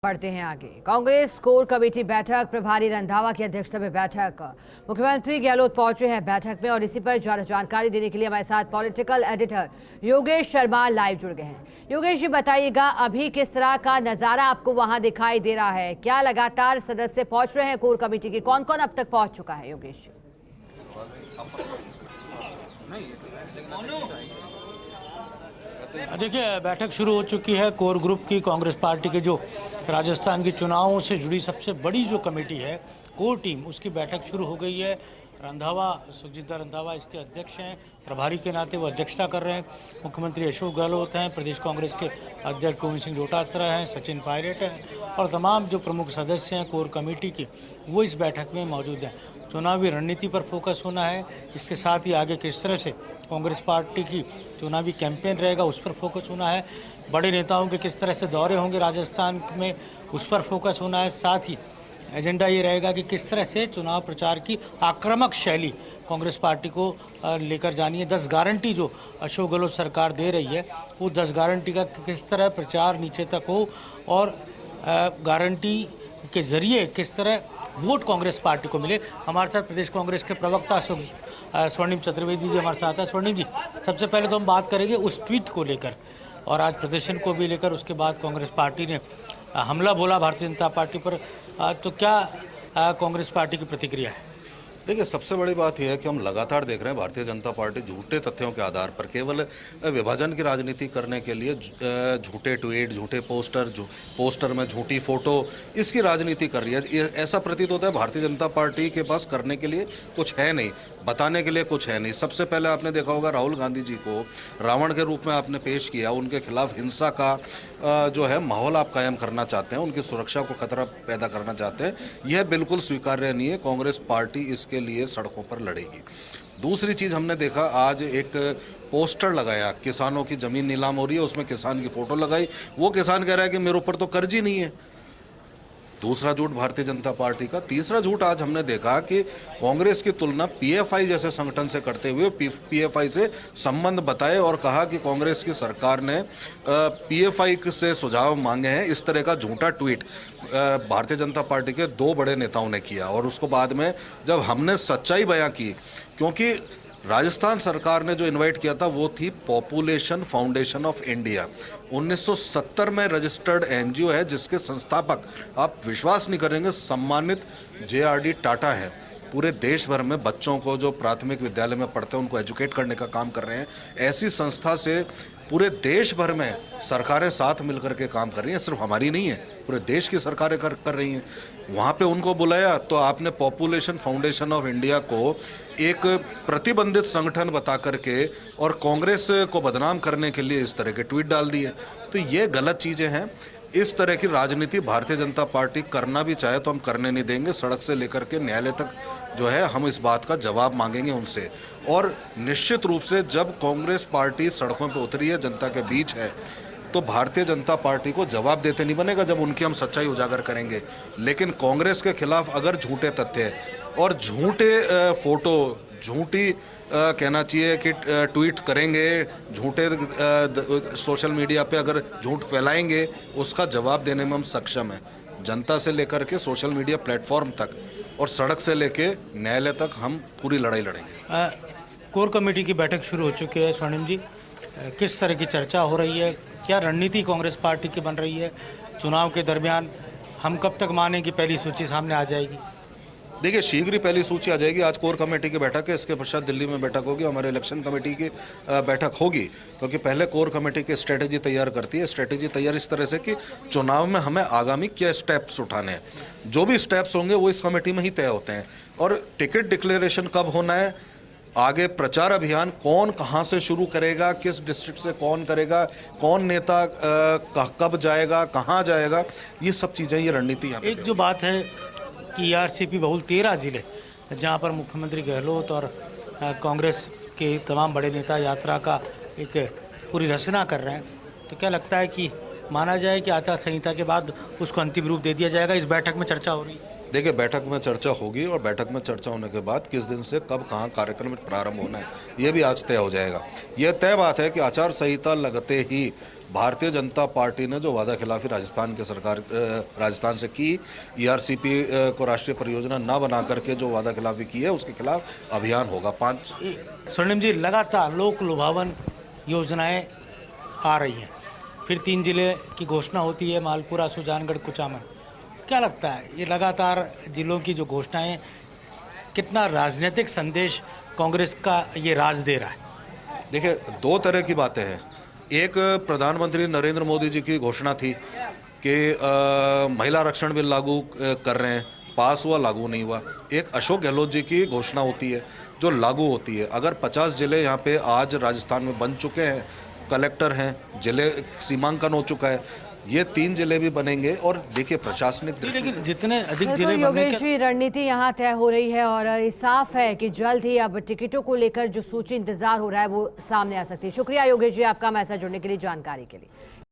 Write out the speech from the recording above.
बढ़ते हैं आगे। कांग्रेस कोर कमेटी बैठक, प्रभारी रंधावा की अध्यक्षता में बैठक। मुख्यमंत्री गहलोत पहुंचे हैं बैठक में और इसी पर ज्यादा जानकारी देने के लिए हमारे साथ political editor Yogesh Sharma live जुड़ गए हैं। योगेश जी, बताइएगा अभी किस तरह का नजारा आपको वहां दिखाई दे रहा है? क्या लगातार सदस्य पहुंच रहे हैं कोर कमेटी के? कौन कौन अब तक पहुंच चुका है योगेश जी? देखिए, बैठक शुरू हो चुकी है। कोर ग्रुप की कांग्रेस पार्टी के जो राजस्थान के चुनावों से जुड़ी सबसे बड़ी जो कमेटी है कोर टीम, उसकी बैठक शुरू हो गई है। रंधावा, सुखजीत रंधावा इसके अध्यक्ष हैं, प्रभारी के नाते वो अध्यक्षता कर रहे हैं। मुख्यमंत्री अशोक गहलोत हैं, प्रदेश कांग्रेस के अध्यक्ष गोविंद सिंह डोटासरा हैं, सचिन पायलट हैं और तमाम जो प्रमुख सदस्य हैं कोर कमेटी के, वो इस बैठक में मौजूद हैं। चुनावी रणनीति पर फोकस होना है, इसके साथ ही आगे किस तरह से कांग्रेस पार्टी की चुनावी कैंपेन रहेगा उस पर फोकस होना है। बड़े नेताओं के किस तरह से दौरे होंगे राजस्थान में, उस पर फोकस होना है। साथ ही एजेंडा ये रहेगा कि किस तरह से चुनाव प्रचार की आक्रामक शैली कांग्रेस पार्टी को लेकर जानी है। 10 गारंटी जो अशोक गहलोत सरकार दे रही है, वो 10 गारंटी का किस तरह प्रचार नीचे तक हो और गारंटी के जरिए किस तरह वोट कांग्रेस पार्टी को मिले। हमारे साथ प्रदेश कांग्रेस के प्रवक्ता स्वर्णिम चतुर्वेदी जी हमारे साथ हैं। स्वर्णिम जी, सबसे पहले तो हम बात करेंगे उस ट्वीट को लेकर और आज प्रदर्शन को भी लेकर। उसके बाद कांग्रेस पार्टी ने हमला बोला भारतीय जनता पार्टी पर, तो क्या कांग्रेस पार्टी की प्रतिक्रिया है? देखिए, सबसे बड़ी बात यह है कि हम लगातार देख रहे हैं भारतीय जनता पार्टी झूठे तथ्यों के आधार पर केवल विभाजन की राजनीति करने के लिए झूठे ट्वीट, झूठे पोस्टर में झूठी फोटो, इसकी राजनीति कर रही है। ऐसा प्रतीत होता है भारतीय जनता पार्टी के पास करने के लिए कुछ है नहीं, बताने के लिए कुछ है नहीं। सबसे पहले आपने देखा होगा राहुल गांधी जी को रावण के रूप में आपने पेश किया। उनके खिलाफ हिंसा का जो है माहौल आप कायम करना चाहते हैं, उनकी सुरक्षा को खतरा पैदा करना चाहते हैं। यह बिल्कुल स्वीकार्य नहीं है। कांग्रेस पार्टी इसके लिए सड़कों पर लड़ेगी। दूसरी चीज हमने देखा, आज एक पोस्टर लगाया, किसानों की जमीन नीलाम हो रही है, उसमें किसान की फोटो लगाई। वो किसान कह रहा है कि मेरे ऊपर तो कर्ज ही नहीं है। दूसरा झूठ भारतीय जनता पार्टी का। तीसरा झूठ आज हमने देखा कि कांग्रेस की तुलना पीएफआई जैसे संगठन से करते हुए पीएफआई से संबंध बताए और कहा कि कांग्रेस की सरकार ने पीएफआई से सुझाव मांगे हैं। इस तरह का झूठा ट्वीट भारतीय जनता पार्टी के 2 बड़े नेताओं ने किया। और उसको बाद में जब हमने सच्चाई बयां की, क्योंकि राजस्थान सरकार ने जो इनवाइट किया था वो थी पॉपुलेशन फाउंडेशन ऑफ इंडिया, 1970 में रजिस्टर्ड एनजीओ है, जिसके संस्थापक आप विश्वास नहीं करेंगे सम्मानित जेआरडी टाटा है। पूरे देश भर में बच्चों को जो प्राथमिक विद्यालय में पढ़ते हैं उनको एजुकेट करने का काम कर रहे हैं। ऐसी संस्था से पूरे देश भर में सरकारें साथ मिलकर के काम कर रही हैं। सिर्फ हमारी नहीं है, पूरे देश की सरकारें कर रही हैं। वहाँ पे उनको बुलाया तो आपने पॉपुलेशन फाउंडेशन ऑफ इंडिया को एक प्रतिबंधित संगठन बता करके और कांग्रेस को बदनाम करने के लिए इस तरह के ट्वीट डाल दिए। तो ये गलत चीज़ें हैं। इस तरह की राजनीति भारतीय जनता पार्टी करना भी चाहे तो हम करने नहीं देंगे। सड़क से लेकर के न्यायालय तक जो है हम इस बात का जवाब मांगेंगे उनसे। और निश्चित रूप से जब कांग्रेस पार्टी सड़कों पर उतरी है, जनता के बीच है, तो भारतीय जनता पार्टी को जवाब देते नहीं बनेगा जब उनकी हम सच्चाई उजागर करेंगे। लेकिन कांग्रेस के खिलाफ अगर झूठे तथ्य और झूठे फोटो, झूठी कहना चाहिए कि ट्वीट करेंगे, झूठे सोशल मीडिया पे अगर झूठ फैलाएंगे, उसका जवाब देने में हम सक्षम हैं। जनता से लेकर के सोशल मीडिया प्लेटफॉर्म तक और सड़क से लेके न्यायालय तक हम पूरी लड़ाई लड़ेंगे। कोर कमेटी की बैठक शुरू हो चुकी है। स्वर्णिम जी, किस तरह की चर्चा हो रही है? क्या रणनीति कांग्रेस पार्टी की बन रही है? चुनाव के दरमियान हम कब तक माने कि पहली सूची सामने आ जाएगी? देखिए, शीघ्र ही पहली सूची आ जाएगी। आज कोर कमेटी की बैठक है, इसके पश्चात दिल्ली में बैठक होगी, हमारे इलेक्शन कमेटी की बैठक होगी। क्योंकि पहले कोर कमेटी की स्ट्रेटेजी तैयार करती है। स्ट्रेटेजी तैयार इस तरह से कि चुनाव में हमें आगामी क्या स्टेप्स उठाने हैं। जो भी स्टेप्स होंगे वो इस कमेटी में ही तय होते हैं। और टिकट डिक्लेरेशन कब होना है, आगे प्रचार अभियान कौन कहां से शुरू करेगा, किस डिस्ट्रिक्ट से कौन करेगा, कौन नेता कब जाएगा, कहां जाएगा, ये सब चीज़ें, ये रणनीति है। एक जो बात है कि ईआरसीपी बहुल 13 जिले जहां पर मुख्यमंत्री गहलोत और कांग्रेस के तमाम बड़े नेता यात्रा का एक पूरी रचना कर रहे हैं, तो क्या लगता है कि माना जाए कि आचार संहिता के बाद उसको अंतिम रूप दे दिया जाएगा? इस बैठक में चर्चा हो रही है। देखिए, बैठक में चर्चा होगी और बैठक में चर्चा होने के बाद किस दिन से कब कहाँ कार्यक्रम प्रारंभ होना है ये भी आज तय हो जाएगा। यह तय बात है कि आचार संहिता लगते ही भारतीय जनता पार्टी ने जो वादा खिलाफी राजस्थान से की, ईआरसीपी को राष्ट्रीय परियोजना न बना करके जो वादा खिलाफी की है, उसके खिलाफ अभियान होगा। स्वर्णिम जी, लगातार लोक लुभावन योजनाएं आ रही हैं, फिर 3 जिले की घोषणा होती है, मालपुरा, सुजानगढ़, कुचामन। क्या लगता है ये लगातार जिलों की जो घोषणाएं कितना राजनीतिक संदेश कांग्रेस का ये राज दे रहा है? देखिए, 2 तरह की बातें हैं। एक, प्रधानमंत्री नरेंद्र मोदी जी की घोषणा थी कि महिला आरक्षण बिल लागू कर रहे हैं, पास हुआ, लागू नहीं हुआ। एक अशोक गहलोत जी की घोषणा होती है जो लागू होती है। अगर 50 जिले यहाँ पे आज राजस्थान में बन चुके हैं, कलेक्टर हैं, जिले सीमांकन हो चुका है, ये 3 जिले भी बनेंगे। और देखिए, प्रशासनिक लेकिन जितने अधिक जिले बिल्कुल योगेश जी, रणनीति यहाँ तय हो रही है और ये साफ है कि जल्द ही अब टिकटों को लेकर जो सूची इंतजार हो रहा है वो सामने आ सकती है। शुक्रिया योगेश जी आपका हमारे साथ जुड़ने के लिए, जानकारी के लिए।